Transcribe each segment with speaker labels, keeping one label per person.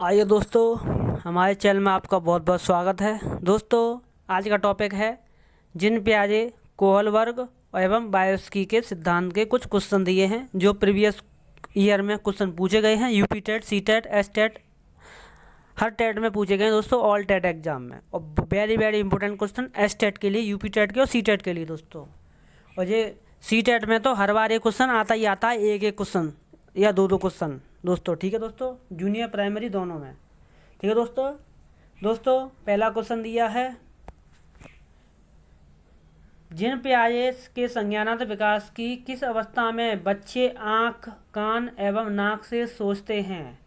Speaker 1: आइए दोस्तों, हमारे चैनल में आपका बहुत बहुत स्वागत है। दोस्तों, आज का टॉपिक है जिन प्याजे कोहल वर्ग एवं बायोस्की के सिद्धांत के कुछ क्वेश्चन दिए हैं जो प्रीवियस ईयर में क्वेश्चन पूछे गए हैं। UP TET, C TET, S TET, हर टेट में पूछे गए हैं दोस्तों, ऑल टेट एग्जाम में। और very very important questions TET के लिए, यूपी टेट के और सी टेट के लिए दोस्तों। और ये सी टेट में तो हर बार एक क्वेश्चन आता ही आता है, एक एक क्वेश्चन या दो दो क्वेश्चन दोस्तों। ठीक है दोस्तों, जूनियर प्राइमरी दोनों में। ठीक है दोस्तों पहला क्वेश्चन दिया है, जिन प्याजे के संज्ञानात्मक विकास की किस अवस्था में बच्चे आँख, कान एवं नाक से सोचते हैं।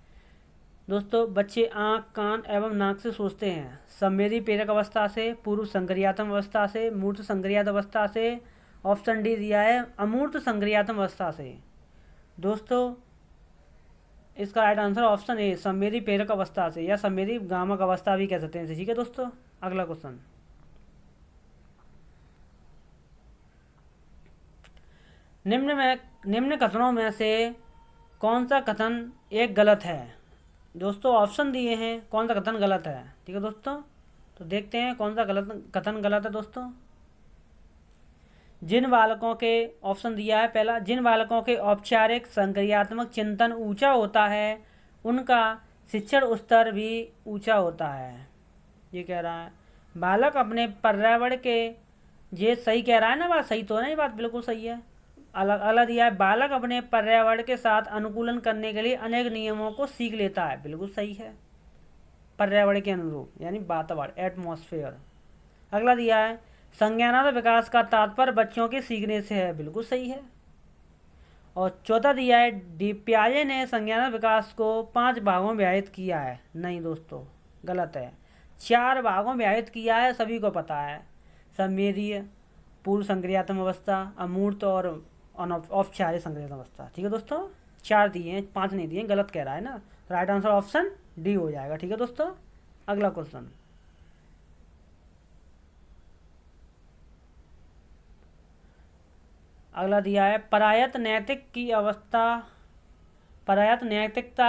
Speaker 1: दोस्तों, बच्चे आँख, कान एवं नाक से सोचते हैं। संवेदी प्रेरक अवस्था से, पूर्व संक्रियात्मक अवस्था से, मूर्त संक्रियात्मक अवस्था से। ऑप्शन डी दिया है अमूर्त संक्रियात्मक अवस्था से। दोस्तों, इसका राइट आंसर ऑप्शन ए, संवेदी प्रेरक अवस्था से या संवेदी गामक अवस्था भी कह सकते हैं। ठीक है दोस्तों, अगला क्वेश्चन, निम्न कथनों में से कौन सा कथन एक गलत है। दोस्तों, ऑप्शन दिए हैं कौन सा कथन गलत है। ठीक है दोस्तों, तो देखते हैं कौन सा कथन गलत है। दोस्तों, जिन बालकों के, ऑप्शन दिया है पहला, जिन बालकों के औपचारिक संक्रियात्मक चिंतन ऊंचा होता है उनका शिक्षण स्तर भी ऊंचा होता है। ये कह रहा है बालक अपने पर्यावरण के, ये सही कह रहा है ना, बात सही तो है, ये बात बिल्कुल सही है। अलग अलग दिया है, बालक अपने पर्यावरण के साथ अनुकूलन करने के लिए अनेक नियमों को सीख लेता है। बिल्कुल सही है, पर्यावरण के अनुरूप यानी वातावरण, एटमॉस्फेयर। अगला दिया है संज्ञानात्मक विकास का तात्पर्य बच्चों के सीखने से है। बिल्कुल सही है। और चौथा दिया है पियाजे ने संज्ञानात्मक विकास को 5 भागों में विभाजित किया है। नहीं दोस्तों, गलत है, 4 भागों में विभाजित किया है, सभी को पता है। संवेदीय, पूर्व संक्रियात्मक अवस्था, अमूर्त और औपचारिक संक्रियात्मक अवस्था। ठीक है दोस्तों, 4 दिए हैं, 5 नहीं दिए, गलत कह रहा है ना। राइट आंसर ऑप्शन डी हो जाएगा। ठीक है दोस्तों, अगला क्वेश्चन, अगला दिया है परायत नैतिकता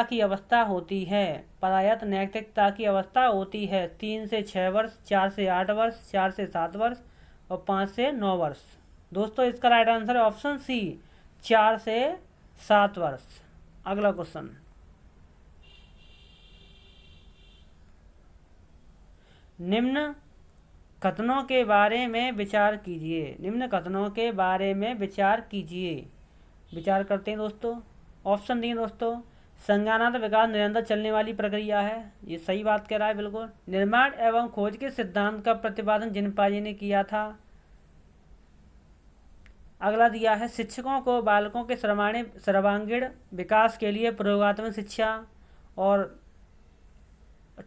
Speaker 1: की अवस्था होती है। परायत नैतिकता की अवस्था होती है 3 से 6 वर्ष, 4 से 8 वर्ष, 4 से 7 वर्ष और 5 से 9 वर्ष। दोस्तों, इसका राइट आंसर है ऑप्शन सी, 4 से 7 वर्ष। अगला क्वेश्चन, निम्न कथनों के बारे में विचार कीजिए। निम्न कथनों के बारे में विचार कीजिए। विचार करते हैं दोस्तों। ऑप्शन दिए दोस्तों, संज्ञानात्मक विकास निरंतर चलने वाली प्रक्रिया है। ये सही बात कह रहा है बिल्कुल। निर्माण एवं खोज के सिद्धांत का प्रतिपादन जिन प्याजे ने किया था। अगला दिया है शिक्षकों को बालकों के सर्वांगीण विकास के लिए प्रयोगात्मक शिक्षा। और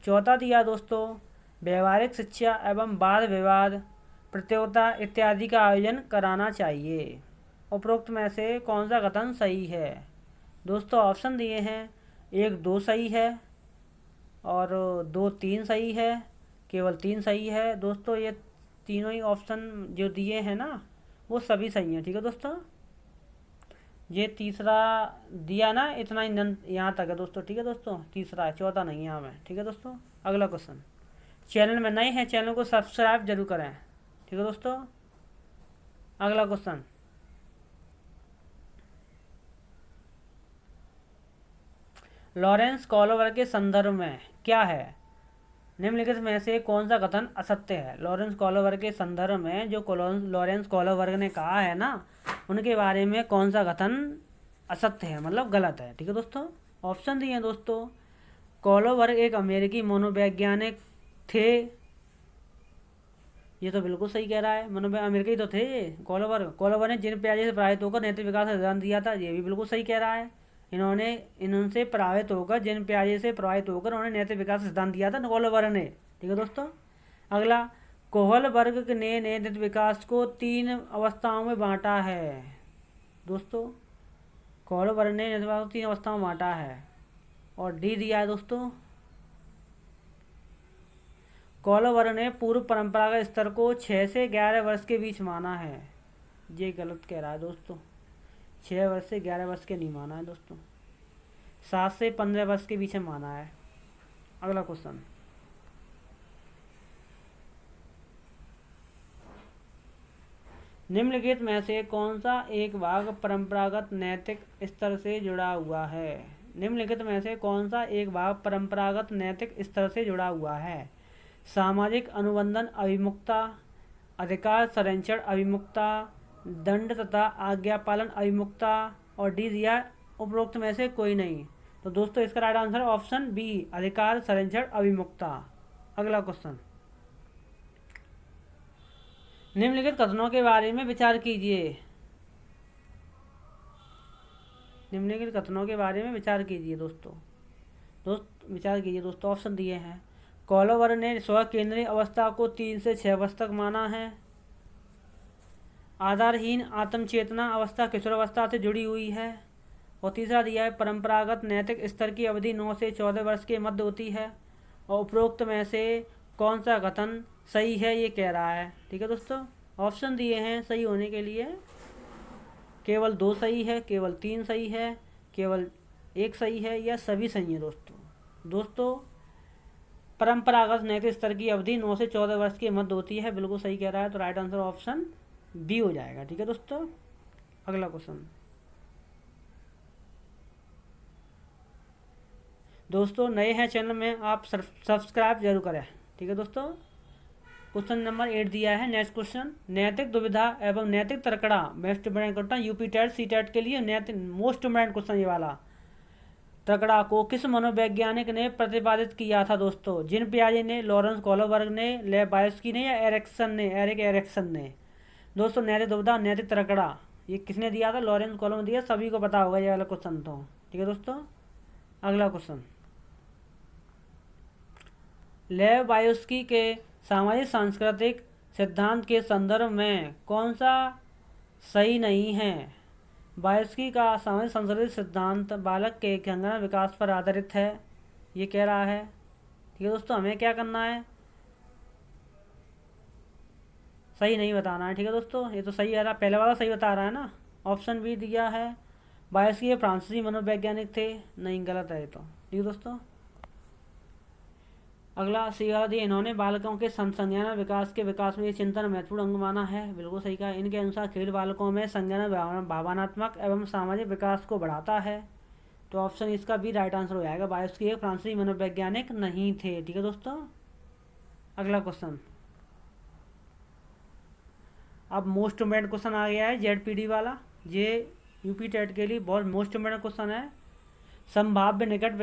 Speaker 1: चौथा दिया दोस्तों व्यवहारिक शिक्षा एवं वाद विवाद, प्रतियोगिता इत्यादि का आयोजन कराना चाहिए। उपरोक्त में से कौन सा कथन सही है। दोस्तों, ऑप्शन दिए हैं 1, 2 सही है और 2, 3 सही है, केवल 3 सही है। दोस्तों, ये तीनों ही ऑप्शन जो दिए हैं ना, वो सभी सही हैं। ठीक है दोस्तों, ये तीसरा दिया ना, इतना ही यहाँ तक है दोस्तों। ठीक है दोस्तों, तीसरा है, चौथा नहीं है यहाँ में। ठीक है दोस्तों, अगला क्वेश्चन, चैनल में नए हैं चैनल को सब्सक्राइब जरूर करें। ठीक है दोस्तों, अगला क्वेश्चन, लॉरेंस कॉलोवर के संदर्भ में क्या है। निम्नलिखित में से कौन सा कथन असत्य है। लॉरेंस कॉलोवर के संदर्भ में जो लॉरेंस कॉलोवर ने कहा है ना, उनके बारे में कौन सा कथन असत्य है, मतलब गलत है। ठीक है दोस्तों, ऑप्शन दिए हैं दोस्तों, कॉलोवर एक अमेरिकी मनोवैज्ञानिक थे। ये तो बिल्कुल सही कह रहा है, मनोवैज्ञानिक अमेरिकी तो थे ये। कॉलोवर ने जिन प्याजे से प्रभावित होकर नैतिक विकास का सिद्धांत दिया था। ये भी बिल्कुल सही कह रहा है, इनसे प्रभावित होकर, जिन प्याजे से प्रभावित होकर उन्होंने नैतिक विकास का सिद्धांत दिया था कॉलोवर ने। ठीक है दोस्तों, अगला, कोहल वर्ग ने नैतिक विकास को 3 अवस्थाओं में बांटा है। दोस्तों, कोहल वर्ग ने नैतिक विकास को 3 अवस्थाओं में बांटा है। और डी दिया है दोस्तों, कॉलोवर ने पूर्व परंपरागत स्तर को 6 से 11 वर्ष के बीच माना है। ये गलत कह रहा है दोस्तों, 6 वर्ष से 11 वर्ष के नहीं माना है दोस्तों, 7 से 15 वर्ष के बीच में माना है। अगला क्वेश्चन, निम्नलिखित में से कौन सा एक भाग परंपरागत नैतिक स्तर से जुड़ा हुआ है? निम्नलिखित में से कौन सा एक भाग परंपरागत नैतिक स्तर से जुड़ा हुआ है? सामाजिक अनुबंधन अभिमुखता, अधिकार संरक्षण अभिमुखता, दंड तथा आज्ञा पालन अभिमुखता, और डी दिया उपरोक्त में से कोई नहीं। तो दोस्तों इसका राइट आंसर ऑप्शन बी, अधिकार संरक्षण अभिमुखता। अगला क्वेश्चन, निम्नलिखित कथनों के बारे में विचार कीजिए। निम्नलिखित कथनों के बारे में विचार कीजिए विचार कीजिए दोस्तों। ऑप्शन दिए हैं, कॉलोवर ने स्व केंद्रीय अवस्था को 3 से 6 वर्ष तक माना है। आधारहीन आत्मचेतना अवस्था किशोरावस्था से जुड़ी हुई है। और तीसरा दिया है, परंपरागत नैतिक स्तर की अवधि 9 से 14 वर्ष के मध्य होती है। और उपरोक्त में से कौन सा कथन सही है ये कह रहा है। ठीक है दोस्तों, ऑप्शन दिए हैं सही होने के लिए, केवल 2 सही है, केवल 3 सही है, केवल 1 सही है, या सभी सही है। दोस्तों परंपरागत नैतिक स्तर की अवधि 9 से 14 वर्ष के मध्य होती है, बिल्कुल सही कह रहा है। तो राइट आंसर ऑप्शन बी हो जाएगा। ठीक है दोस्तों, अगला क्वेश्चन, दोस्तों नए हैं चैनल में आप सब्सक्राइब जरूर करें। ठीक है दोस्तों, क्वेश्चन नंबर 8 दिया है। नेक्स्ट क्वेश्चन, नैतिक दुविधा एवं नैतिक तर्कड़ा most important question UP TET C TET के लिए नैतिक मोस्ट इम्पोर्टेंट क्वेश्चन ये वाला। तर्कड़ा को किस मनोवैज्ञानिक ने प्रतिपादित किया था दोस्तों? जिन पियाजे ने, लॉरेंस कोलोबर्ग ने, लेव बायोस्की ने, या एरिक एरिक्सन ने? दोस्तों नैतिक दुविधा नैतिक तर्कड़ा ये किसने दिया था? लॉरेंस कोलोबर्ग दिया, सभी को पता होगा ये वाला क्वेश्चन तो। ठीक है दोस्तों, अगला क्वेश्चन, लेव बायोस्की के सामाजिक सांस्कृतिक सिद्धांत के संदर्भ में कौन सा सही नहीं है? बायोस्की का सामाजिक सांस्कृतिक सिद्धांत बालक के संज्ञान विकास पर आधारित है, ये कह रहा है। ठीक है दोस्तों, हमें क्या करना है? सही नहीं बताना है। ठीक है दोस्तों, ये तो सही है, पहले वाला सही बता रहा है ना। ऑप्शन बी दिया है, बायोस्की फ्रांसीसी मनोवैज्ञानिक थे, नहीं गलत है ये तो। ठीक है दोस्तों, अगला सीधा दिए, इन्होंने बालकों के संज्ञान विकास के विकास में ये चिंतन महत्वपूर्ण अंग माना है, बिल्कुल सही कहा। इनके अनुसार खेल बालकों में संज्ञान भावनात्मक एवं सामाजिक विकास को बढ़ाता है। तो ऑप्शन इसका भी राइट आंसर हो जाएगा, बायोस्की एक फ्रांसीसी मनोवैज्ञानिक नहीं थे। ठीक है दोस्तों, अगला क्वेश्चन, अब मोस्ट इम्पोर्टेंट क्वेश्चन आ गया है जेडपीडी वाला, ये यूपी टेट के लिए बहुत मोस्ट इम्पोर्टेंट क्वेश्चन है। संभाव्य निकट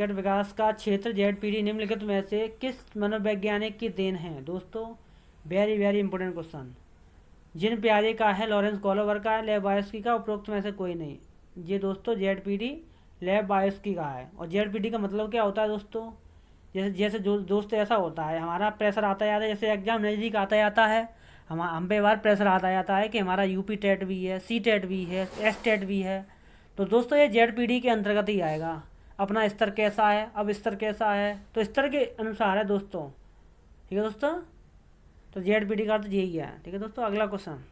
Speaker 1: विकास का क्षेत्र जेडपीडी निम्नलिखित में से किस मनोवैज्ञानिक की देन है? दोस्तों वेरी वेरी इंपॉर्टेंट क्वेश्चन। जिन पियाजे का है, लॉरेंस कोलोबर्ग का है, लेव बायोस्की का, उपरोक्त में से कोई नहीं। ये दोस्तों जेडपीडी लेव बायोस्की का है। और जेडपीडी का मतलब क्या होता है दोस्तों? जैसे दोस्त ऐसा होता है, हमारा प्रेशर आता जाता है, जैसे एग्जाम नज़दीक आता जाता है, हम पे बार प्रेशर आता जाता है कि हमारा यूपी टेट भी है, सी टेट भी है, एस टेट भी है। तो दोस्तों ये जेडपीडी के अंतर्गत ही आएगा। अपना स्तर कैसा है, अब स्तर कैसा है, तो स्तर के अनुसार है दोस्तों। ठीक है दोस्तों, तो जेडपीडी का अर्थ यही है। ठीक है दोस्तों, अगला क्वेश्चन,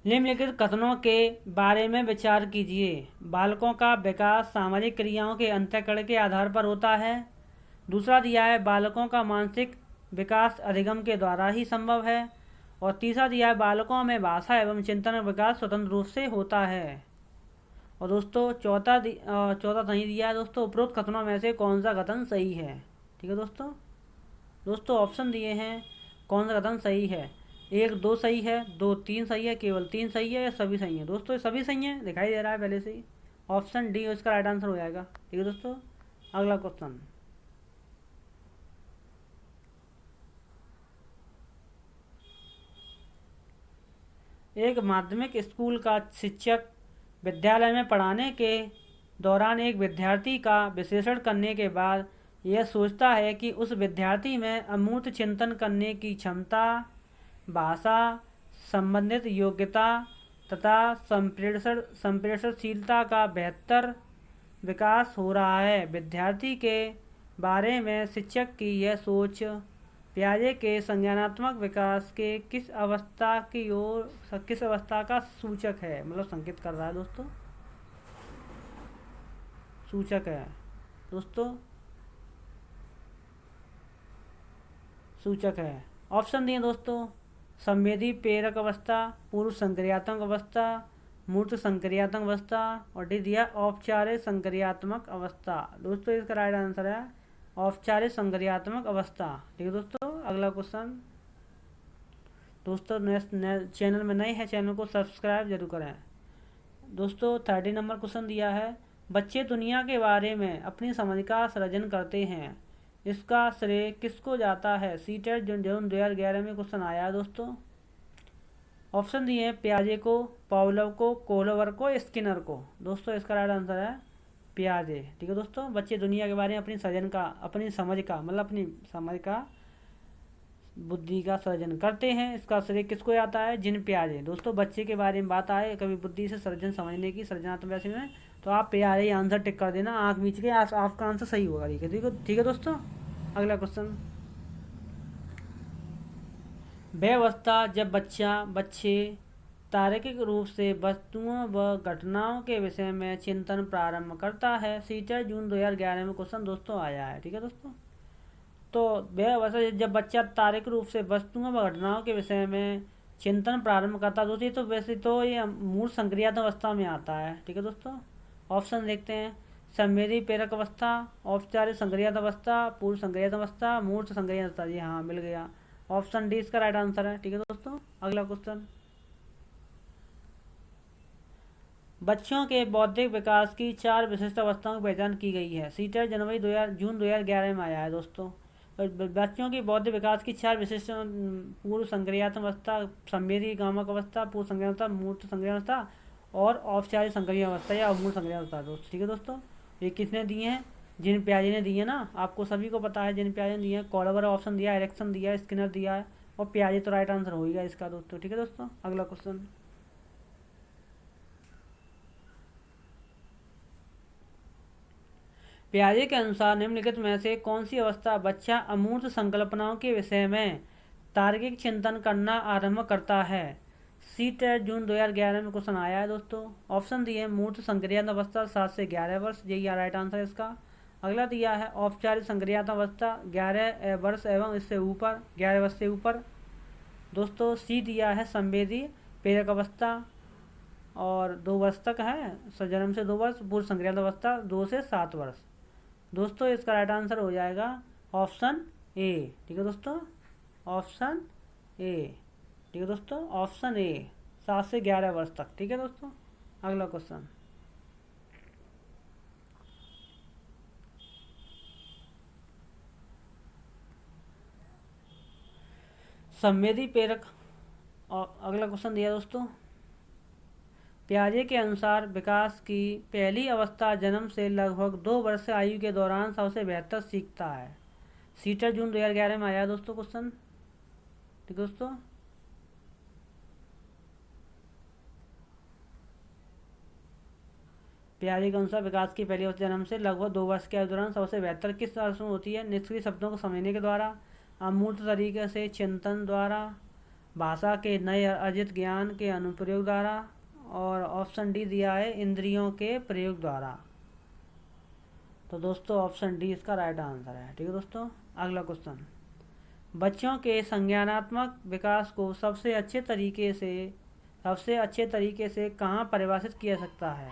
Speaker 1: निम्नलिखित कथनों के बारे में विचार कीजिए। बालकों का विकास सामाजिक क्रियाओं के अंतःकरण के आधार पर होता है। दूसरा दिया है, बालकों का मानसिक विकास अधिगम के द्वारा ही संभव है। और तीसरा दिया है, बालकों में भाषा एवं चिंतन विकास स्वतंत्र रूप से होता है। और दोस्तों चौथा नहीं दिया है दोस्तों, उपरोक्त कथनों में से कौन सा कथन सही है? ठीक है दोस्तों ऑप्शन दिए हैं कौन सा कथन सही है। 1 2 सही है, 2 3 सही है, केवल 3 सही है, या सभी सही है? दोस्तों सभी सही है, दिखाई दे रहा है पहले से ही। ऑप्शन डी इसका राइट आंसर हो जाएगा। ठीक है दोस्तों, अगला क्वेश्चन, एक माध्यमिक स्कूल का शिक्षक विद्यालय में पढ़ाने के दौरान एक विद्यार्थी का विश्लेषण करने के बाद यह सोचता है कि उस विद्यार्थी में अमूर्त चिंतन करने की क्षमता, भाषा संबंधित योग्यता तथा संप्रेषणशीलता का बेहतर विकास हो रहा है। विद्यार्थी के बारे में शिक्षक की यह सोच पियाजे के संज्ञानात्मक विकास के किस अवस्था की ओर, किस अवस्था का सूचक है, मतलब संकेत कर रहा है दोस्तों, सूचक है दोस्तों, सूचक है। ऑप्शन दिए दोस्तों, संवेदी प्रेरक अवस्था, पूर्व संक्रियात्मक अवस्था, मूर्त संक्रियात्मक अवस्था, और डी दिया औपचारिक संक्रियात्मक अवस्था। दोस्तों इसका राइट आंसर है औपचारिक संक्रियात्मक अवस्था। ठीक है दोस्तों, अगला क्वेश्चन। दोस्तों चैनल में नए हैं, चैनल को सब्सक्राइब जरूर करें। दोस्तों 30 नंबर क्वेश्चन दिया है, बच्चे दुनिया के बारे में अपनी समझ का सृजन करते हैं, इसका श्रेय किसको जाता है। सीटेट जून 2011 में क्वेश्चन आया है दोस्तों। ऑप्शन दिए हैं पियाजे को, पावलोव को, कोहलर को, स्किनर को। दोस्तों इसका राइट आंसर है पियाजे। ठीक है दोस्तों, बच्चे दुनिया के बारे में अपनी सृजन का, अपनी समझ का, मतलब अपनी समझ का, बुद्धि का सृजन करते हैं, इसका श्रेय किसको जाता है, जीन पियाजे। दोस्तों बच्चे के बारे में बात आए कभी बुद्धि से सृजन समझने की, सृजनात्मक में, तो आप पियाजे आंसर टिक कर देना, आँख बीच के आपका आंसर सही होगा। ठीक है दोस्तों, अगला क्वेश्चन। वह अवस्था जब बच्चे तार्किक रूप से वस्तुओं व घटनाओं के विषय में चिंतन प्रारंभ करता है। सीटेट जून 2011 में क्वेश्चन दोस्तों आया है। ठीक है दोस्तों, तो वह अवस्था जब बच्चा तार्किक रूप से वस्तुओं व घटनाओं के विषय में चिंतन प्रारंभ करता है। दोस्तों तो वैसे तो ये मूल संक्रियात्मक अवस्था में आता है। ठीक है दोस्तों, ऑप्शन देखते हैं, संवेदी प्रेरक अवस्था, औपचारिक संक्रियात्मक अवस्था, पूर्व संक्रियात्मक अवस्था, मूर्त संक्रियात्मक अवस्था। जी हाँ, मिल गया, ऑप्शन डी इसका राइट आंसर है। ठीक है दोस्तों, अगला क्वेश्चन। बच्चों के बौद्धिक विकास की 4 विशिष्ट अवस्थाओं की पहचान की गई है। सीटेट जून 2011 में आया है दोस्तों। बच्चों की बौद्धिक विकास की 4 विशिष्ट, पूर्व संक्रियात्मक अवस्था, संवेदी गामक अवस्था, पूर्व संक्रियात्मक अवस्था, मूर्त संक्रियात्मक अवस्था और औपचारिक संक्रियात्मक अवस्था या अमूर्त संक्रियात्मक अवस्था दोस्तों। ठीक है दोस्तों, ये किसने दिए हैं, जिन पियाजे ने दिए ना, आपको सभी को पता है जिन पियाजे ने दिए हैं। कोहलर ऑप्शन दिया है, एरिक्सन दिया है, स्किनर दिया है, और पियाजे तो राइट आंसर होगा इसका दोस्तों। ठीक है दोस्तों, अगला क्वेश्चन। पियाजे के अनुसार निम्नलिखित में से कौन सी अवस्था बच्चा अमूर्त संकल्पनाओं के विषय में तार्किक चिंतन करना आरंभ करता है। सीटेट जून 2011 में क्वेश्चन आया है दोस्तों। ऑप्शन दिए मूर्त संक्रियात्मक अवस्था 7 से 11 वर्ष, यही राइट आंसर है इसका। अगला दिया है औपचारिक संक्रियात्मक अवस्था 11 वर्ष एवं इससे ऊपर, 11 वर्ष से ऊपर। दोस्तों सी दिया है संवेदी प्रेरक अवस्था, और 2 वर्ष तक है, जन्म से 2 वर्ष, पूर्व संक्रियात्मक अवस्था 2 से 7 वर्ष। दोस्तों इसका राइट आंसर हो जाएगा ऑप्शन ए। ठीक है दोस्तों, ऑप्शन ए। ठीक है दोस्तों, ऑप्शन ए, 7 से 11 वर्ष तक। ठीक है दोस्तों, अगला क्वेश्चन। संवेदी प्रेरक, और अगला क्वेश्चन दिया दोस्तों, पियाजे के अनुसार विकास की पहली अवस्था जन्म से लगभग 2 वर्ष आयु के दौरान सबसे बेहतर सीखता है। सीटेट जून 2011 में आया दोस्तों क्वेश्चन। ठीक है दोस्तों, पियाजे के अनुसार विकास की पहली अवस्था जन्म से लगभग 2 वर्ष के दौरान सबसे बेहतर किस तरह से होती है। निष्क्रिय शब्दों को समझने के द्वारा, अमूर्त तरीके से चिंतन द्वारा, भाषा के नए अर्जित ज्ञान के अनुप्रयोग द्वारा, और ऑप्शन डी दिया है इंद्रियों के प्रयोग द्वारा। तो दोस्तों ऑप्शन डी इसका राइट आंसर है। ठीक है दोस्तों, अगला क्वेश्चन। बच्चों के संज्ञानात्मक विकास को सबसे अच्छे तरीके से कहाँ परिभाषित किया सकता है।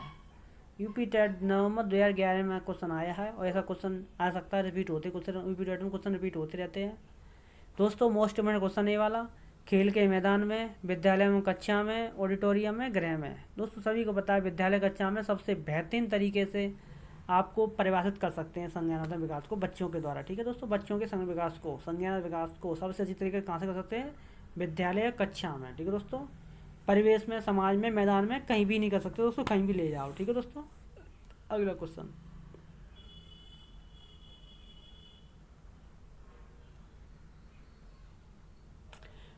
Speaker 1: यूपी टेट नवंबर 2011 में क्वेश्चन आया है, और ऐसा क्वेश्चन आ सकता है, रिपीट होते क्वेश्चन, यूपी टेट में क्वेश्चन रिपीट होते रहते हैं दोस्तों। मोस्ट इम्पोर्टेंट क्वेश्चन ये वाला, खेल के मैदान में, विद्यालय में, कक्षा में, ऑडिटोरियम में, गृह में। दोस्तों सभी को पता है विद्यालय कक्षा में सबसे बेहतरीन तरीके से आपको परिभाषित कर सकते हैं संज्ञानात्मक विकास को बच्चों के द्वारा। ठीक है दोस्तों, बच्चों के संज्ञानात्मक विकास को सबसे अच्छी तरीके से कहाँ से कर सकते हैं, विद्यालय कक्षा में। ठीक है दोस्तों, परिवेश में, समाज में, मैदान में कहीं भी नहीं कर सकते दोस्तों, कहीं भी ले जाओ। ठीक है दोस्तों, अगला क्वेश्चन।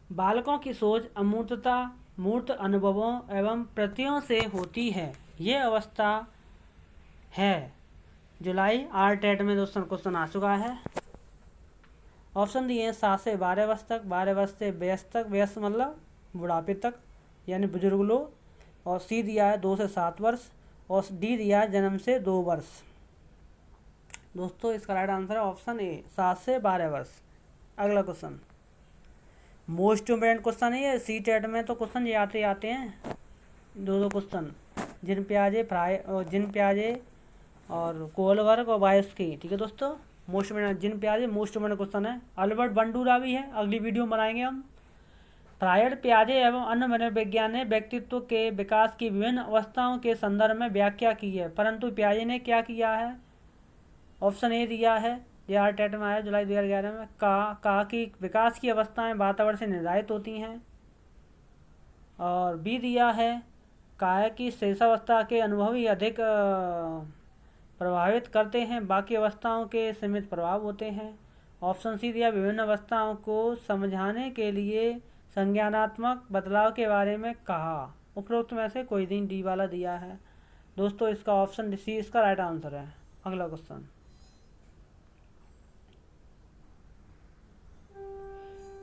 Speaker 1: बालकों की सोच अमूर्तता मूर्त अनुभवों एवं प्रतियों से होती है। ये अवस्था है। जुलाई आर टेट में दोस्तों क्वेश्चन आ चुका है। ऑप्शन दिए हैं 7 से 12 वर्ष तक, 12 वर्ष से वयस्क तक, वयस्क मतलब बुढ़ापे तक यानी बुजुर्ग लोग, और सी दिया है 2 से 7 वर्ष, और डी दिया है जन्म से 2 वर्ष। दोस्तों इसका राइट आंसर है ऑप्शन ए 7 से 12 वर्ष। अगला क्वेश्चन मोस्ट इम्पोर्टेंट क्वेश्चन है ये, सी टेट में तो क्वेश्चन ये आते आते हैं दो क्वेश्चन, जिन प्याजे फ्राई और जिन प्याजे और कोलबर्ग और वायस्की। ठीक है दोस्तों, मोस्ट इम्पोर्टेंट जिन प्याजे मोस्ट इम्पोर्टेंट क्वेश्चन है। अल्बर्ट बंडूरा भी है, अगली वीडियो में बनाएंगे हम। फ्रायड प्याजे एवं अन्य मनोविज्ञान ने व्यक्तित्व के विकास की विभिन्न अवस्थाओं के संदर्भ में व्याख्या की है, परंतु प्याजे ने क्या किया है? ऑप्शन ए दिया है, जे टेट में आया जुलाई 2011 में, कहा कि विकास की अवस्थाएं वातावरण से निर्धारित होती हैं, और बी दिया है, कहा है कि शेषावस्था के अनुभव ही अधिक प्रभावित करते हैं, बाकी अवस्थाओं के सीमित प्रभाव होते हैं। ऑप्शन सी दिया, विभिन्न अवस्थाओं को समझाने के लिए संज्ञानात्मक बदलाव के बारे में कहा। उपरोक्त में से कोई दिन डी वाला दिया है। दोस्तों इसका ऑप्शन सी इसका राइट आंसर है। अगला क्वेश्चन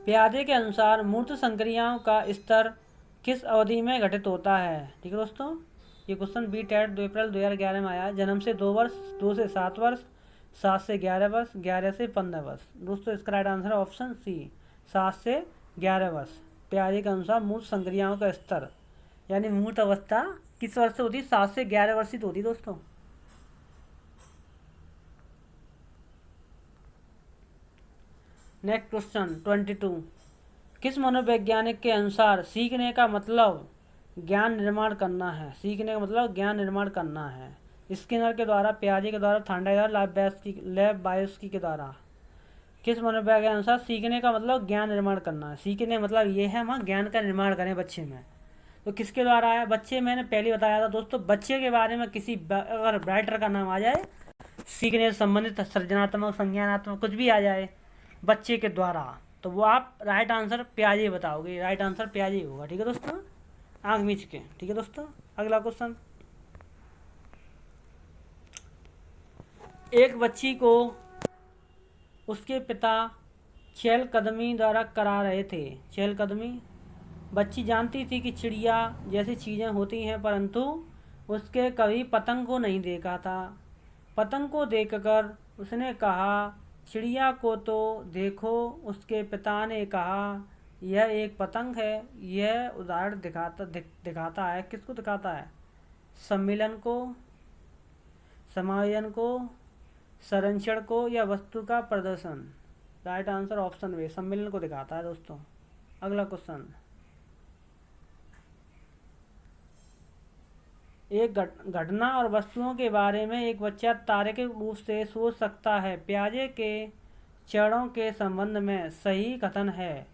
Speaker 1: प्याजे के अनुसार मूर्त संक्रियाओं का स्तर किस अवधि में घटित होता है? ठीक है दोस्तों, ये क्वेश्चन बी टेट 2 अप्रैल 2011 में आया। जन्म से 2 वर्ष, 2 से 7 वर्ष, 7 से 11 वर्ष, 11 से 15 वर्ष। दोस्तों इसका राइट आंसर है ऑप्शन सी 7 से 11 वर्ष। प्याजे के अनुसार मूर्त संक्रियाओं का स्तर यानी मूर्त अवस्था किस वर्ष से होती? 7 से 11 वर्ष तो होती दोस्तों। नेक्स्ट क्वेश्चन 22, किस मनोवैज्ञानिक के अनुसार सीखने का मतलब ज्ञान निर्माण करना है? सीखने का मतलब ज्ञान निर्माण करना है। स्किनर के द्वारा, प्याजे के द्वारा, थांडाइलर, लेब-वायस्की के द्वारा। किस मनोवैज्ञानिक के अनुसार सीखने का मतलब ज्ञान निर्माण करना है? सीखने मतलब ये है हम ज्ञान का निर्माण करें बच्चे में। तो किसके द्वारा है? बच्चे, मैंने पहले बताया था दोस्तों, बच्चे के बारे में किसी अगर राइटर का नाम आ जाए, सीखने से संबंधित सृजनात्मक, संज्ञानात्मक कुछ भी आ जाए बच्चे के द्वारा, तो वो आप राइट आंसर प्याजे बताओगे। राइट आंसर प्याजे होगा। ठीक है दोस्तों, आँख मीच के। ठीक है दोस्तों, अगला क्वेश्चन, एक बच्ची को उसके पिता चहलकदमी द्वारा करा रहे थे। चहलकदमी, बच्ची जानती थी कि चिड़िया जैसी चीज़ें होती हैं, परंतु उसके कभी पतंग को नहीं देखा था। पतंग को देखकर उसने कहा, चिड़िया को तो देखो। उसके पिता ने कहा, यह एक पतंग है। यह उदाहरण दिखाता है, किसको दिखाता है? सम्मिलन को, समायोजन को, संरक्षण को, या वस्तु का प्रदर्शन। राइट आंसर ऑप्शन बी सम्मिलन को दिखाता है दोस्तों। अगला क्वेश्चन, एक घटना और वस्तुओं के बारे में एक बच्चा तार्किक रूप से सोच सकता है। प्याजे के चरणों के संबंध में सही कथन है।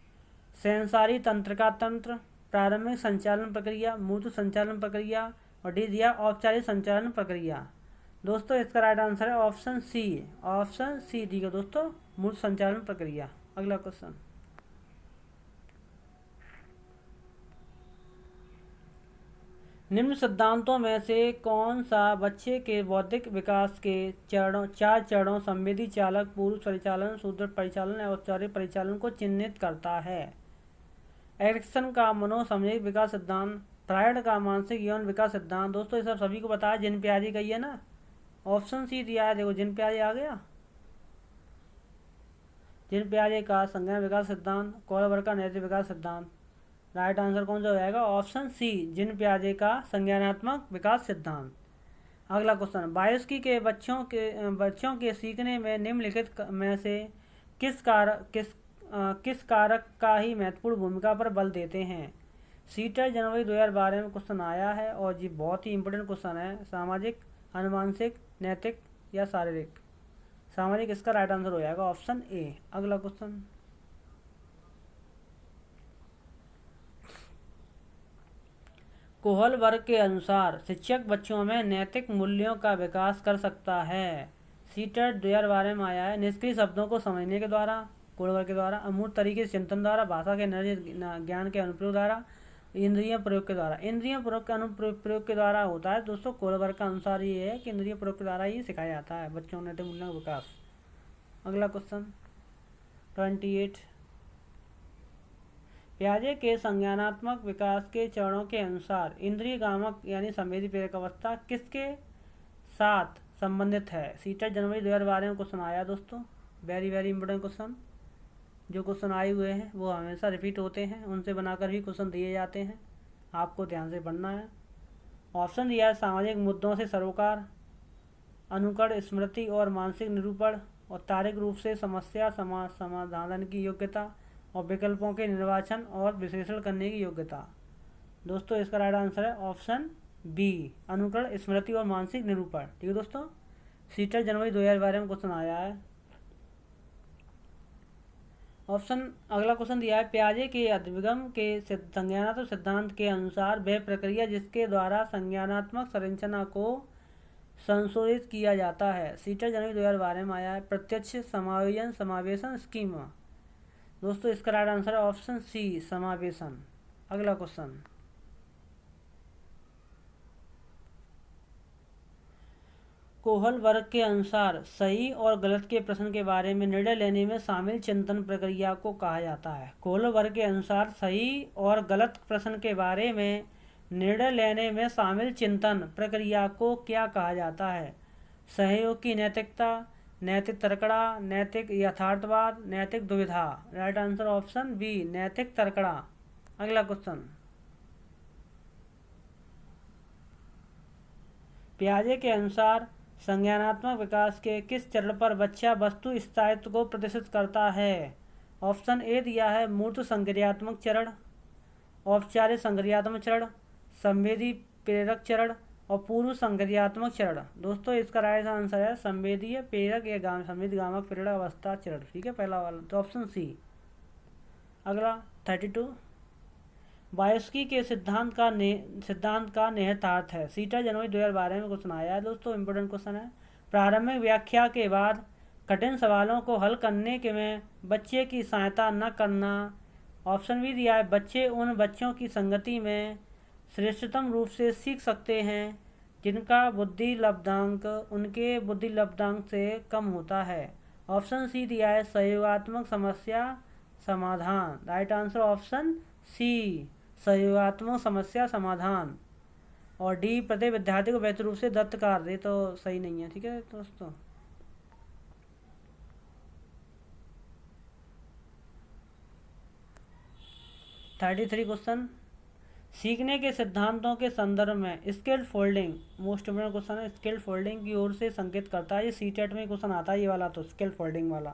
Speaker 1: सेंसारी तंत्रिका तंत्र, प्रारंभिक संचालन प्रक्रिया, मूर्त संचालन प्रक्रिया, और डी दिया औपचारिक संचालन प्रक्रिया। दोस्तों इसका राइट आंसर है option C. Option C D का दोस्तों, मूर्त संचालन प्रक्रिया। अगला क्वेश्चन, निम्न सिद्धांतों में से कौन सा बच्चे के बौद्धिक विकास के चार चरणों संवेदी चालक, पूर्व परिचालन, सुदृढ़ परिचालन, औपचारिक परिचालन को चिन्हित करता है? एरिक्सन का मनोसामयिक विकास सिद्धांत, फ्रायड का मानसिक यौन विकास सिद्धांत। दोस्तों ये सब सभी को बताया, जिन प्याजे का ही है ना। ऑप्शन सी दिया है, देखो जिन प्याजे आ गया। जिन प्याजे का संज्ञान विकास सिद्धांत, कोलबर्ग का नैतिक विकास सिद्धांत। राइट आंसर कौन सा हो जाएगा? ऑप्शन सी, जिन प्याजे का संज्ञानात्मक विकास सिद्धांत। अगला क्वेश्चन, वायस्की के बच्चों के सीखने में निम्नलिखित में से किस कारक का ही महत्वपूर्ण भूमिका पर बल देते हैं? सीटर जनवरी 2012 में क्वेश्चन आया है, और ये बहुत ही इंपॉर्टेंट क्वेश्चन है। सामाजिक, आनुवंशिक, नैतिक या शारीरिक? सामाजिक इसका राइट आंसर हो जाएगा ऑप्शन ए। अगला क्वेश्चन, कोहलबर्ग के अनुसार शिक्षक बच्चों में नैतिक मूल्यों का विकास कर सकता है। सीटेट 2012 में आया है। निष्क्रिय शब्दों को समझने के द्वारा, कोहलबर्ग के द्वारा, अमूर्त तरीके से चिंतन द्वारा, भाषा के निर्जित ज्ञान के अनुप्रयोग द्वारा, इंद्रिय प्रयोग के द्वारा। इंद्रिय प्रयोग के अनुप्रयोग के द्वारा होता है दोस्तों। कोहलबर्ग का अनुसार ये है कि इंद्रिय प्रयोग के द्वारा ही सिखाया जाता है बच्चों में नैतिक मूल्यों का विकास। अगला क्वेश्चन 28। पियाजे के संज्ञानात्मक विकास के चरणों के अनुसार इंद्रिय गामक यानी संवेदी प्रेरक अवस्था किसके साथ संबंधित है? सीटेट जनवरी 2012 में क्वेश्चन आया दोस्तों, वेरी वेरी इंपॉर्टेंट क्वेश्चन। जो क्वेश्चन आए हुए हैं वो हमेशा रिपीट होते हैं, उनसे बनाकर भी क्वेश्चन दिए जाते हैं, आपको ध्यान से पढ़ना है। ऑप्शन दिया है सामाजिक मुद्दों से सरोकार, अनुकरण, स्मृति और मानसिक निरूपण, और तार्किक रूप से समस्या समाधान की योग्यता, और विकल्पों के निर्वाचन और विश्लेषण करने की योग्यता। दोस्तों इसका राइट आंसर है ऑप्शन बी, अनुकरण, स्मृति और मानसिक निरूपण। ठीक है दोस्तों, सीटेट जनवरी 2012 में क्वेश्चन आया है। ऑप्शन अगला क्वेश्चन दिया है पियाजे के अभिगम के संज्ञानात्मक सिद्धांत के अनुसार वह प्रक्रिया जिसके द्वारा संज्ञानात्मक संरचना को संशोधित किया जाता है। सीटेट जनवरी 2012 में आया है प्रत्यक्ष समायोजन समावेशन स्कीमा। दोस्तों इसका राइट आंसर है ऑप्शन सी, समावेशन। अगला क्वेश्चन, कोहल वर्ग के अनुसार सही और गलत के प्रश्न के बारे में निर्णय लेने में शामिल चिंतन प्रक्रिया को कहा जाता है। कोहल वर्ग के अनुसार सही और गलत प्रश्न के बारे में निर्णय लेने में शामिल चिंतन प्रक्रिया को क्या कहा जाता है? सहयोग की नैतिकता, नैतिक तर्कड़ा, नैतिक यथार्थवाद, नैतिक दुविधा। राइट आंसर ऑप्शन बी, नैतिक तर्कड़ा। अगला क्वेश्चन, पियाजे के अनुसार संज्ञानात्मक विकास के किस चरण पर बच्चा वस्तु स्थायित्व को प्रदर्शित करता है? ऑप्शन ए दिया है मूर्त संक्रियात्मक चरण, औपचारिक संक्रियात्मक चरण, संवेदी प्रेरक चरण और पूर्व संक्रियात्मक चरण। दोस्तों इसका राइट आंसर है संवेदीय प्रेरक या संवेदी गामक प्रेरक अवस्था चरण। ठीक है, पहला वाला तो ऑप्शन सी। अगला 32, बायोस्की के सिद्धांत का निहितार्थ है। सीटेट जनवरी 2012 में क्वेश्चन आया है दोस्तों, इंपोर्टेंट क्वेश्चन है। प्रारंभिक व्याख्या के बाद कठिन सवालों को हल करने के में बच्चे की सहायता न करना। ऑप्शन भी दिया है बच्चे उन बच्चों की संगति में श्रेष्ठतम रूप से सीख सकते हैं जिनका बुद्धि लब्धांक उनके बुद्धि लब्धांक से कम होता है। ऑप्शन सी दिया है सहयोगात्मक समस्या समाधान। राइट आंसर ऑप्शन सी, सहयोगात्मक समस्या समाधान। और डी, प्रत्येक विद्यार्थी को बेहतर रूप से दत्त कार्य तो सही नहीं है। ठीक है दोस्तों, थर्टी थ्री क्वेश्चन, सीखने के सिद्धांतों के संदर्भ में scaled folding, most important question है। स्केल्ड फोल्डिंग की ओर से संकेत करता है। ये सीटेट में क्वेश्चन आता है ये वाला, तो स्केल्ड फोल्डिंग वाला,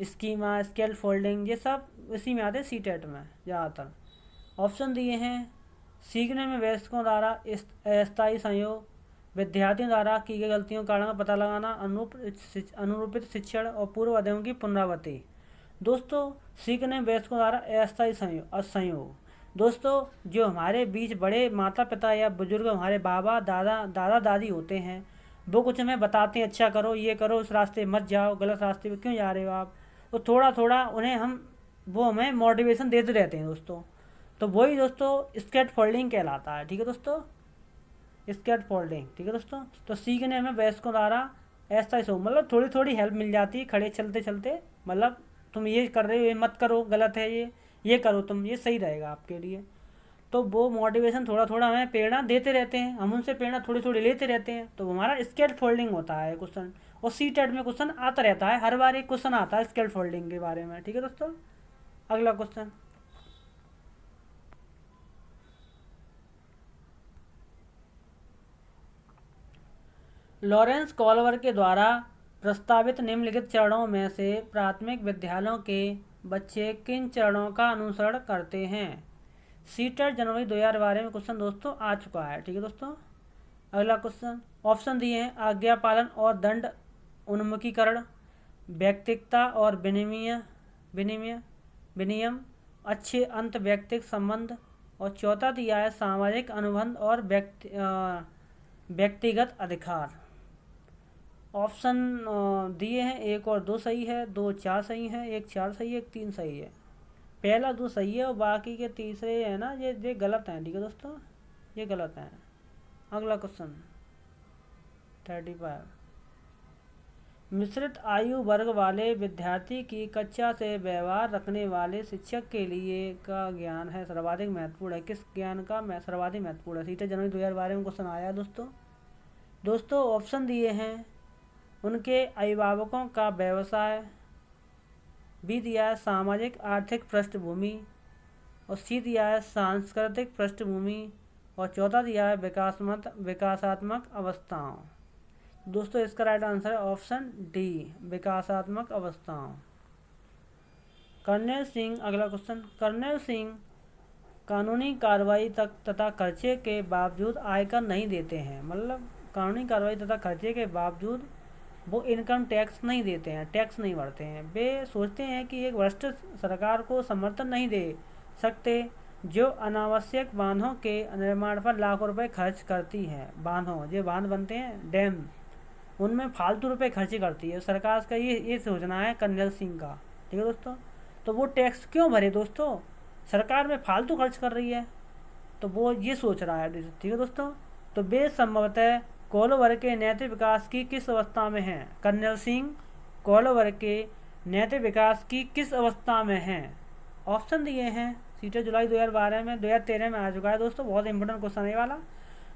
Speaker 1: स्कीमा, स्केल्ड फोल्डिंग, ये सब इसी में आते हैं सीटेट में ज़्यादातर। ऑप्शन दिए हैं सीखने में वयस्कों द्वारा अस्थायी संयोग, विद्यार्थियों द्वारा की गई गलतियों का कारण का पता लगाना, अनुरूपित शिक्षण और पूर्व अध्ययनों की पुनरावृत्ति। दोस्तों सीखने में वयस्कों द्वारा अस्थायी संयोग, दोस्तों जो हमारे बीच बड़े माता पिता या बुजुर्ग हमारे बाबा दादा दादी होते हैं, वो कुछ हमें बताते हैं अच्छा करो, ये करो, इस रास्ते मत जाओ, गलत रास्ते पे क्यों जा रहे हो आप, तो थोड़ा थोड़ा उन्हें वो हमें मोटिवेशन देते रहते हैं दोस्तों। तो वही दोस्तों स्केट फोल्डिंग कहलाता है। ठीक है दोस्तों, स्केट फोल्डिंग। ठीक है दोस्तों, तो सीखने में वयस्कों द्वारा ऐसा ही मतलब थोड़ी थोड़ी हेल्प मिल जाती है खड़े चलते चलते, मतलब तुम ये कर रहे हो, ये मत करो, गलत है ये करो तुम, ये सही रहेगा आपके लिए। तो वो मोटिवेशन थोड़ा थोड़ा हमें प्रेरणा देते रहते हैं, हम उनसे प्रेरणा थोड़ी थोड़ी लेते रहते हैं, तो हमारा स्केट फोल्डिंग होता है क्वेश्चन। और सीटेट में क्वेश्चन आता रहता है, हर बार एक क्वेश्चन आता है स्केट फोल्डिंग के बारे में। ठीक है दोस्तों, अगला क्वेश्चन, लॉरेंस कॉल्वर के द्वारा प्रस्तावित निम्नलिखित चरणों में से प्राथमिक विद्यालयों के बच्चे किन चरणों का अनुसरण करते हैं? सीटेट जनवरी 2012 में क्वेश्चन दोस्तों आ चुका है। ठीक है दोस्तों, अगला क्वेश्चन, ऑप्शन दिए हैं आज्ञा पालन और दंड उन्मुखीकरण, व्यक्तिकता और विनियम, अच्छे अंत व्यक्तिक संबंध, और चौथा दिया है सामाजिक अनुबंध और व्यक्तिगत अधिकार। ऑप्शन दिए हैं 1 और 2 सही है, 2 4 सही है, 1 4 सही है, 1 3 सही है। पहला 2 सही है और बाकी के तीसरे है ना ये गलत हैं। ठीक है दोस्तों, ये गलत हैं। अगला क्वेश्चन 35, मिश्रित आयु वर्ग वाले विद्यार्थी की कक्षा से व्यवहार रखने वाले शिक्षक के लिए का ज्ञान है सर्वाधिक महत्वपूर्ण है। किस ज्ञान का सर्वाधिक महत्वपूर्ण है? 7 जनवरी 2012 में क्वेश्चन आया दोस्तों ऑप्शन दिए हैं, उनके अभिभावकों का व्यवसाय, बी दिया है सामाजिक आर्थिक पृष्ठभूमि, और सी दिया है सांस्कृतिक पृष्ठभूमि, और चौथा दिया है विकासात्मक अवस्थाओं। दोस्तों इसका राइट आंसर है ऑप्शन डी, विकासात्मक अवस्थाओं। कर्नल सिंह, अगला क्वेश्चन, कर्नल सिंह कानूनी कार्रवाई तक तथा खर्चे के बावजूद आयकर नहीं देते हैं। मतलब कानूनी कार्रवाई तथा खर्चे के बावजूद वो इनकम टैक्स नहीं देते हैं, टैक्स नहीं भरते हैं। वे सोचते हैं कि एक भ्रष्ट सरकार को समर्थन नहीं दे सकते जो अनावश्यक बांधों के निर्माण पर लाखों रुपए खर्च करती है। बांधों, जो बांध बनते हैं डैम, उनमें फालतू रुपए खर्च करती है सरकार का। ये सोचना है कर्नल सिंह का, ठीक है दोस्तों। तो वो टैक्स क्यों भरे दोस्तों, सरकार में फालतू खर्च कर रही है, तो वो ये सोच रहा है, ठीक है दोस्तों। तो वे संभवतः कौल वर्ग के नैतिक विकास की किस अवस्था में हैं? कर्नल सिंह कौल वर्ग के नैतिक विकास की किस अवस्था में हैं? ऑप्शन दिए हैं, 7 जुलाई 2012 में 2013 में आ चुका है दोस्तों, बहुत इंपॉर्टेंट क्वेश्चन है वाला,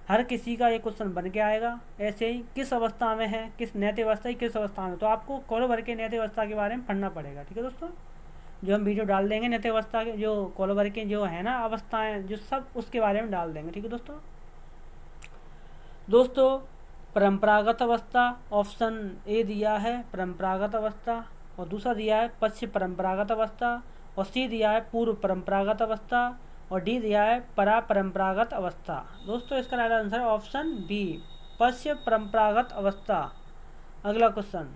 Speaker 1: हर किसी का ये क्वेश्चन बन के आएगा। ऐसे ही किस अवस्था में है, किस नैतिक अवस्था की किस अवस्था में, तो आपको कौल वर्ग के नैतिक अवस्था के बारे में पढ़ना पड़ेगा, ठीक है दोस्तों। जो हम वीडियो डाल देंगे नैतिक अवस्था के, जो कौल वर्ग के जो है ना अवस्थाएं, जो सब उसके बारे में डाल देंगे, ठीक है दोस्तों। परंपरागत अवस्था, ऑप्शन ए दिया है परंपरागत अवस्था, और दूसरा दिया है पश्चिम परंपरागत अवस्था, और सी दिया है पूर्व परंपरागत अवस्था, और डी दिया है परा परंपरागत अवस्था। दोस्तों इसका राइट आंसर है ऑप्शन बी, पश्चिम परंपरागत अवस्था। अगला क्वेश्चन,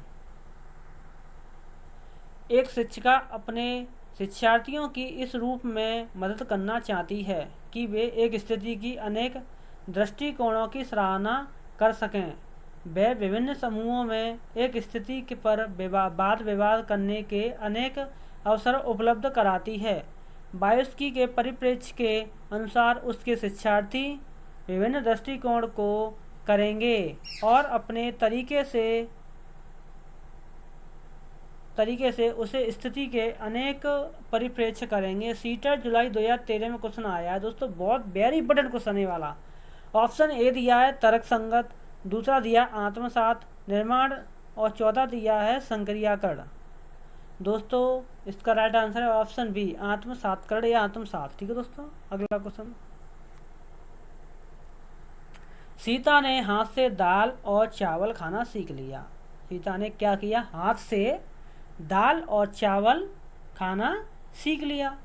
Speaker 1: एक शिक्षिका अपने शिक्षार्थियों की इस रूप में मदद करना चाहती है कि वे एक स्थिति की अनेक दृष्टिकोणों की सराहना कर सकें। वह विभिन्न समूहों में एक स्थिति पर वाद विवाद करने के अनेक अवसर उपलब्ध कराती है। वायोस्की के परिप्रेक्ष्य के अनुसार उसके शिक्षार्थी विभिन्न दृष्टिकोण को करेंगे और अपने तरीके से उसे स्थिति के अनेक परिप्रेक्ष्य करेंगे। 7 जुलाई 2013 में क्वेश्चन आया है दोस्तों, बहुत वेरी इंपॉर्टेंट क्वेश्चन है वाला। ऑप्शन ए दिया है तर्कसंगत, दूसरा दिया आत्मसात निर्माण, और चौथा दिया है संक्रियाकरण। दोस्तों इसका राइट आंसर है ऑप्शन बी, आत्मसातकरण या आत्मसात, ठीक है दोस्तों। अगला क्वेश्चन, सीता ने हाथ से दाल और चावल खाना सीख लिया। सीता ने क्या किया? हाथ से दाल और चावल खाना सीख लिया।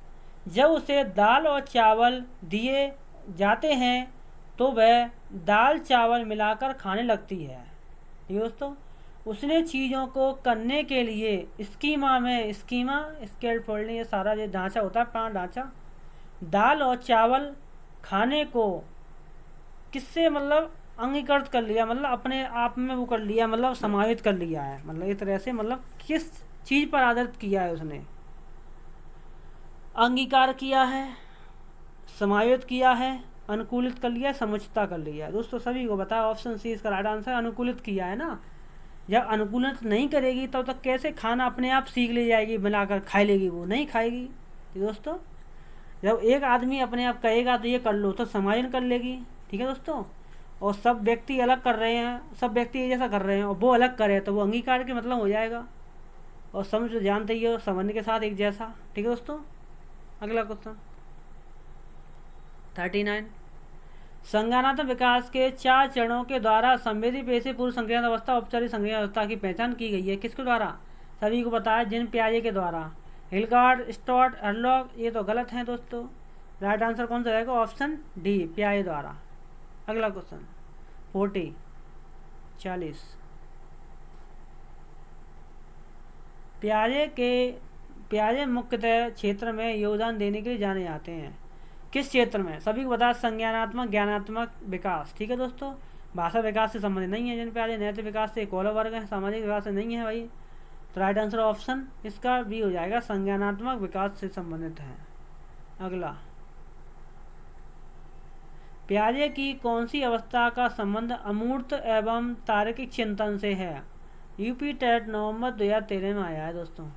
Speaker 1: जब उसे दाल और चावल दिए जाते हैं तो वह दाल चावल मिलाकर खाने लगती है, ठीक है दोस्तों। उसने चीज़ों को करने के लिए स्कीमा स्केलफोल्डिंग, ये सारा जो ढांचा होता है, पांच ढांचा, दाल और चावल खाने को किससे मतलब अंगीकृत कर लिया, मतलब अपने आप में वो कर लिया, मतलब समाहित कर लिया है, मतलब इस तरह से, मतलब किस चीज़ पर आधारित किया है उसने? अंगीकार किया है, समाहित किया है, अनुकूलित कर लिया, समुचितता कर लिया। दोस्तों सभी को बताया ऑप्शन सी इसका राइट आंसर, अनुकूलित किया है ना। जब अनुकूलित नहीं करेगी तब तक कैसे खाना अपने आप सीख ले जाएगी, बनाकर खा लेगी, वो नहीं खाएगी। दोस्तों जब एक आदमी अपने आप कहेगा तो ये कर लो, तो समायोजन कर लेगी, ठीक है दोस्तों। और सब व्यक्ति अलग कर रहे हैं, सब व्यक्ति एक जैसा कर रहे हैं और वो अलग करे तो वो अंगीकार के मतलब हो जाएगा। और समझ तो जानते ही हो, संबंध के साथ एक जैसा, ठीक है दोस्तों। अगला क्वेश्चन 39, संज्ञानात्मक विकास के 4 चरणों के द्वारा संवेदी पेशे पूर्व संज्ञान अवस्था औपचारिक संज्ञान अवस्था की पहचान की गई है। किसके द्वारा? सभी को बताया, जिन पियाजे के द्वारा, हिलगार्ड, स्टॉट, हरलॉक। ये तो गलत है दोस्तों, राइट आंसर कौन सा रहेगा? ऑप्शन डी, पियाजे द्वारा। अगला क्वेश्चन 40 पियाजे मुख्यतः क्षेत्र में योगदान देने के लिए जाने जाते हैं। किस क्षेत्र में? सभी को बता, संज्ञानात्मक ज्ञानात्मक विकास, ठीक है दोस्तों। भाषा विकास से संबंधित नहीं है जिन पियाजे, नैतिक विकास से कौल वर्ग है, सामाजिक विकास से नहीं है भाई। तो राइट आंसर ऑप्शन इसका भी हो जाएगा, संज्ञानात्मक विकास से संबंधित है। अगला, पियाजे की कौन सी अवस्था का संबंध अमूर्त एवं तार्किक चिंतन से है? यूपी टेट नवंबर 2013 में आया है दोस्तों।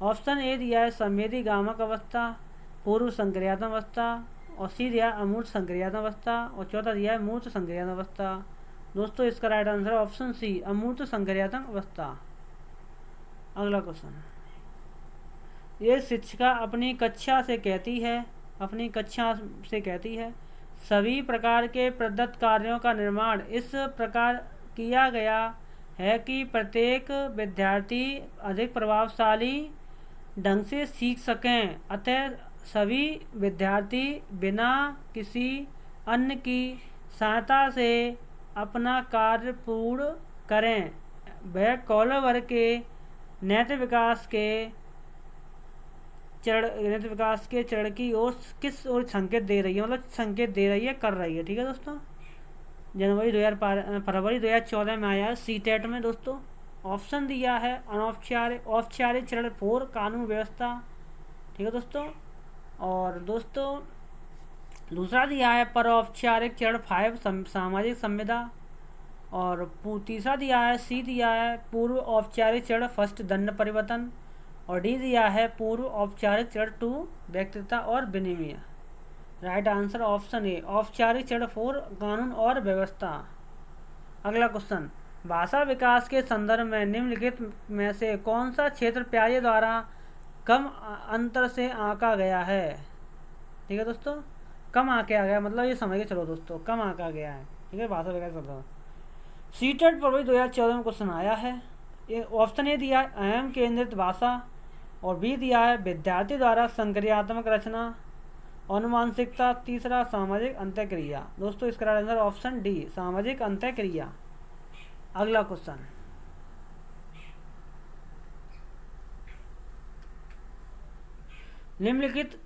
Speaker 1: ऑप्शन ए दिया है संवेदी गामक अवस्था, पूर्व संक्रियात्मक अवस्था, और सी दिया है अमूर्त संक्रियात्मक अवस्था, और चौथा दिया है मूर्त संक्रियात्मक अवस्था। दोस्तों इसका राइट आंसर है ऑप्शन सी, अमूर्त संक्रियात्मक अवस्था। अगला क्वेश्चन, ये शिक्षिका अपनी कक्षा से कहती है सभी प्रकार के प्रदत्त कार्यों का निर्माण इस प्रकार किया गया है कि प्रत्येक विद्यार्थी अधिक प्रभावशाली ढंग से सीख सकें, अतः सभी विद्यार्थी बिना किसी अन्य की सहायता से अपना कार्य पूर्ण करें। वह कौशल वर्ग के नैतिक विकास के चरण की ओर किस ओर संकेत दे रही है, मतलब संकेत दे रही है, कर रही है। ठीक है दोस्तों, फरवरी 2014 में आया है सीटेट में दोस्तों। ऑप्शन दिया है औपचारिक चरण 4 कानून व्यवस्था। ठीक है दोस्तों, और दोस्तों दूसरा दिया है परोपचारिक चरण 5 सामाजिक संविदा, और तीसरा दिया है सी दिया है पूर्व औपचारिक चरण 1 दंड परिवर्तन, और डी दिया है पूर्व औपचारिक चरण 2 व्यक्तिगतता और विनिमय। राइट आंसर ऑप्शन ए, औपचारिक चरण 4 कानून और व्यवस्था। अगला क्वेश्चन, भाषा विकास के संदर्भ में निम्नलिखित में से कौन सा क्षेत्र पियाजे द्वारा कम अंतर से आंका गया है। ठीक है दोस्तों, कम आके आ गया, मतलब ये समझ के चलो दोस्तों, कम आंका गया है। ठीक है, भाषा विकास करता हूँ। सीटेट फरवरी 2014 में क्वेश्चन आया है। ये ऑप्शन ए दिया है अहम केंद्रित भाषा, और बी दिया है विद्यार्थी द्वारा संक्रियात्मक रचना, अनुमानसिकता, तीसरा सामाजिक अंतःक्रिया। दोस्तों इसका आंसर ऑप्शन डी, सामाजिक अंतःक्रिया। अगला क्वेश्चन, निम्नलिखित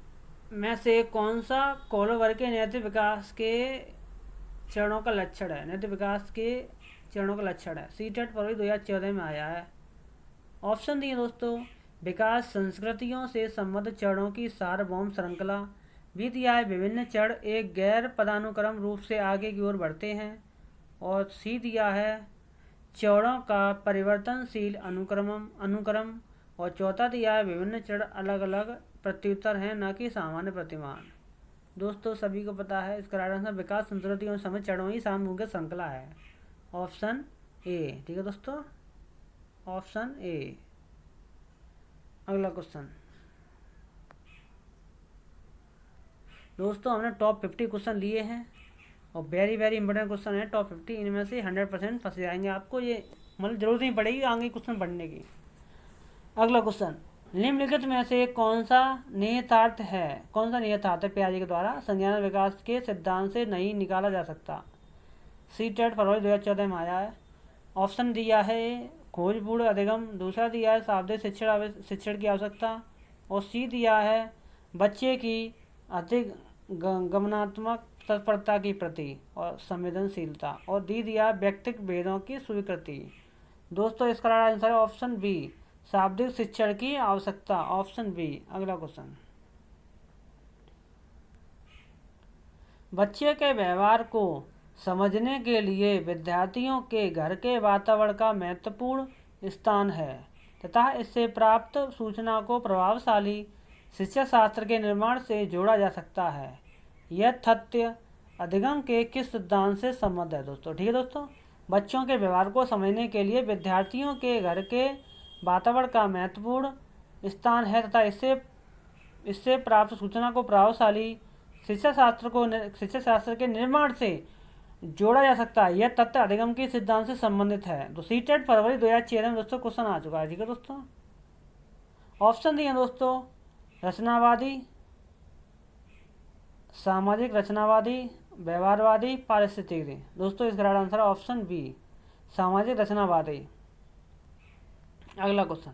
Speaker 1: में से कौन सा कौशल वर्ग के नैतिक विकास के चरणों का लक्षण है। नैतिक विकास के चरणों का लक्षण है। सीटेट फरवरी 2014 में आया है। ऑप्शन दिए दोस्तों, विकास संस्कृतियों से संबद्ध चरणों की सार्वभौम श्रृंखला, भी दिया है विभिन्न चरण एक गैर पदानुक्रम रूप से आगे की ओर बढ़ते हैं, और सी दिया है चरणों का परिवर्तनशील अनुक्रम, और चौथा दिया है विभिन्न चरण अलग अलग प्रत्युत्तर हैं न कि सामान्य प्रतिमान। दोस्तों सभी को पता है इसका राइट आंसर विकास संस्कृतियों में समय चरणों की सामूहिक श्रृंखला है, ऑप्शन ए। ठीक है दोस्तों, ऑप्शन ए। अगला क्वेश्चन, दोस्तों हमने टॉप 50 क्वेश्चन लिए हैं, और वेरी वेरी इंपॉर्टेंट क्वेश्चन है टॉप 50। इनमें से 100% फंस जाएंगे, आपको ये मतलब जरूरत नहीं पड़ेगी आगे क्वेश्चन पढ़ने की। अगला क्वेश्चन, निम्नलिखित में से कौन सा निहितार्थ है पियाजे के द्वारा संज्ञान विकास के सिद्धांत से नहीं निकाला जा सकता। सीटेट फरवरी 2014 में आया है। ऑप्शन दिया है खोजपूर्ण अधिगम, दूसरा दिया है शाब्दिक शिक्षण की आवश्यकता, और सी दिया है बच्चे की अधिक गमनात्मक तत्परता की प्रति और संवेदनशीलता, और डी दिया है व्यक्तिगत भेदों की स्वीकृति। दोस्तों इसका आंसर है ऑप्शन बी, शाब्दिक शिक्षण की आवश्यकता, ऑप्शन बी। अगला क्वेश्चन, बच्चे के व्यवहार को समझने के लिए विद्यार्थियों के घर के वातावरण का महत्वपूर्ण स्थान है तथा इससे प्राप्त सूचना को प्रभावशाली शिक्षा शास्त्र के निर्माण से जोड़ा जा सकता है। यह तथ्य अधिगम के किस सिद्धांत से संबद्ध है दोस्तों। ठीक है दोस्तों, बच्चों के व्यवहार को समझने के लिए विद्यार्थियों के घर के वातावरण का महत्वपूर्ण स्थान है तथा इससे प्राप्त सूचना को प्रभावशाली शिक्षा शास्त्र के निर्माण से जोड़ा जा सकता है। यह तथ्य अधिगम के सिद्धांत से संबंधित है। तो सीटेट फरवरी 2013 में दोस्तों क्वेश्चन आ चुका है। ठीक है दोस्तों, ऑप्शन दिए दोस्तों रचनावादी, सामाजिक रचनावादी, व्यवहारवादी, पारिस्थितिकी। दोस्तों इसका राइट आंसर ऑप्शन बी, सामाजिक रचनावादी। अगला क्वेश्चन,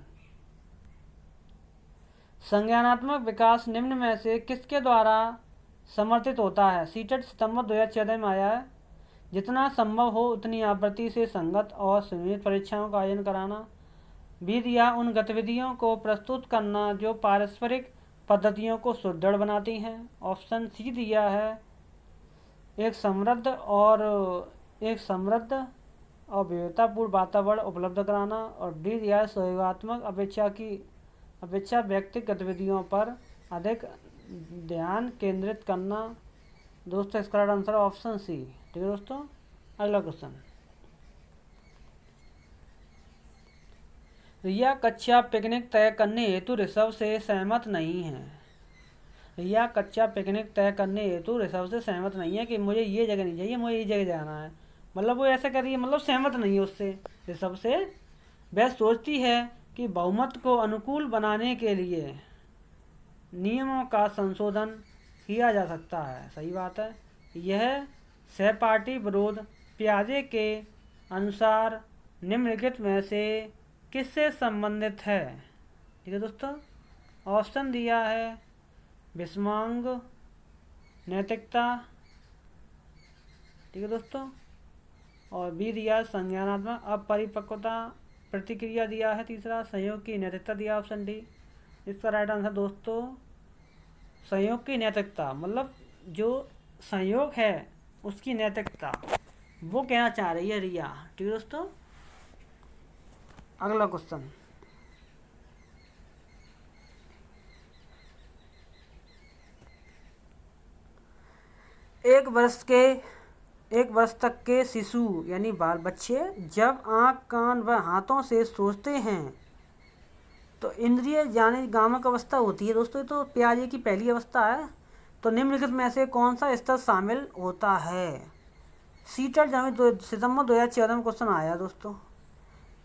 Speaker 1: संज्ञानात्मक विकास निम्न में से किसके द्वारा समर्थित होता है। सीटेट सितंबर 2014 में आया है। जितना संभव हो उतनी आवृत्ति से संगत और सुनियोजित परीक्षाओं का आयोजन कराना, भी दिया उन गतिविधियों को प्रस्तुत करना जो पारस्परिक पद्धतियों को सुदृढ़ बनाती हैं। ऑप्शन सी दिया है एक समृद्ध और विविधतापूर्ण वातावरण उपलब्ध कराना। और डी दिया है सहयोगात्मक अपेक्षा व्यक्तिगत गतिविधियों पर अधिक ध्यान केंद्रित करना। दोस्तों इसका राइट आंसर ऑप्शन सी। ठीक है दोस्तों, अगला क्वेश्चन। रिया कक्षा पिकनिक तय करने हेतु ऋषभ से सहमत नहीं है। रिया कक्षा पिकनिक तय करने हेतु ऋषभ से सहमत नहीं है कि मुझे ये जगह नहीं चाहिए, मुझे ये जगह जाना है। मतलब वो ऐसा कर रही है, मतलब सहमत नहीं है उससे, ऋषभ से। वह सोचती है कि बहुमत को अनुकूल बनाने के लिए नियमों का संशोधन किया जा सकता है। सही बात है। यह सहपाठी विरोध पियाजे के अनुसार निम्नलिखित में से किससे संबंधित है। ठीक है दोस्तों, ऑप्शन दिया है विषमांग, नैतिकता। ठीक है दोस्तों, और बी दिया संज्ञानात्मक अपरिपक्वता प्रतिक्रिया दिया है। तीसरा संयोग की नैतिकता दिया ऑप्शन डी। इसका राइट आंसर दोस्तों संयोग की नैतिकता, मतलब जो संयोग है उसकी नैतिकता, वो कहना चाह रही है रिया। ठीक है दोस्तों, अगला क्वेश्चन। एक वर्ष तक के शिशु यानी बाल बच्चे जब आँख कान व हाथों से सोचते हैं तो इंद्रिय यानी गामक अवस्था होती है। दोस्तों ये तो पियाजे की पहली अवस्था है। तो निम्नलिखित में से कौन सा स्तर शामिल होता है। सीटेट सितंबर 2014 में क्वेश्चन आया दोस्तों।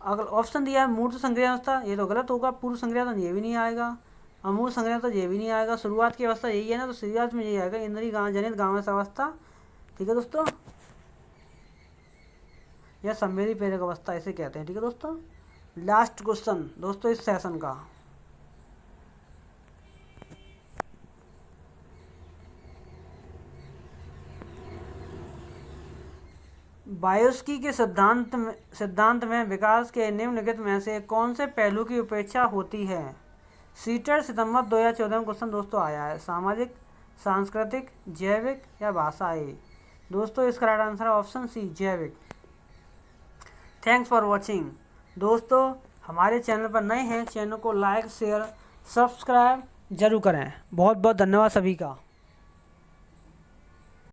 Speaker 1: अगर ऑप्शन दिया है मूर्त संक्रिया अवस्था, ये तो गलत होगा। पूर्व संक्रिया तो ये भी नहीं आएगा, अमूर्त संक्रिया तो ये भी नहीं आएगा। शुरुआत की अवस्था यही है ना, तो शुरुआत में यही आएगा इंद्रिय जनित गामक अवस्था। ठीक है दोस्तों, यह संवेदी प्रेरक अवस्था इसे कहते हैं। ठीक है दोस्तों, लास्ट क्वेश्चन दोस्तों इस सेशन का। बायोस्की के सिद्धांत में विकास के निम्नलिखित में से कौन से पहलू की उपेक्षा होती है। सीटेट सितंबर 2014 में क्वेश्चन दोस्तों आया है। सामाजिक, सांस्कृतिक, जैविक या भाषाई। दोस्तों इसका राइट आंसर है ऑप्शन सी जैविक। Thanks for watching. दोस्तों हमारे चैनल पर नए हैं, चैनल को लाइक शेयर सब्सक्राइब जरूर करें। बहुत बहुत धन्यवाद सभी का।